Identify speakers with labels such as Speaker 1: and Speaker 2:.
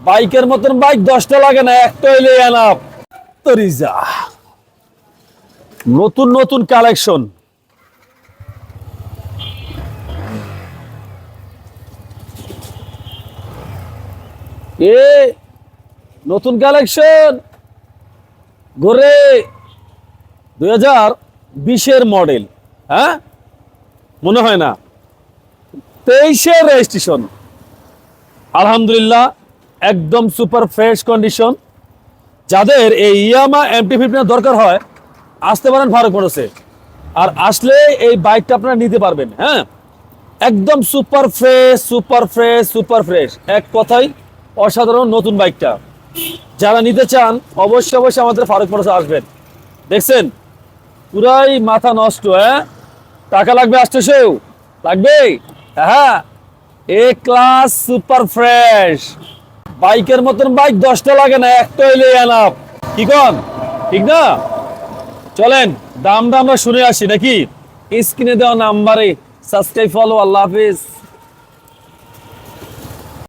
Speaker 1: বাইকের মতন বাইক 10টা লাগে না, একটা হইলে এনাফ। তরিজা নতুন নতুন কালেকশন। এ নতুন কালেকশন ঘুরে 2020-এর মডেল। হ্যাঁ, মনে হয় না 23-এর রেজিস্ট্রেশন। আলহামদুলিল্লাহ একদম সুপার ফ্রেশ কন্ডিশন। যাদের এই ইয়ামা MT-15 দরকার হয় আসতে পারেন ফারুক মোটরসে, আর আসলে এই বাইকটা আপনারা নিতে পারবেন। হ্যাঁ, একদম super fresh super fresh super fresh, এক কথাই অসাধারণ নতুন বাইকটা। যারা নিতে চান অবশ্যই অবশ্যই আমাদের ফারুক মোটরসে আসবেন। দেখছেন পুরাই মাথা নষ্ট। হ্যাঁ, টাকা লাগবে, আসতে সেও লাগবে। হ্যাঁ, এ ক্লাস সুপার ফ্রেশ বাইকের মতন বাইক 10টা লাগে না, একটা হইলে এনাফ। কি কন, ঠিক না? চলেন দামটা আমরা শুনে আসি নাকি। স্ক্রিনে দেওয়া নাম্বারে সাবস্ক্রাইব, ফলো। আল্লাহ হাফিজ।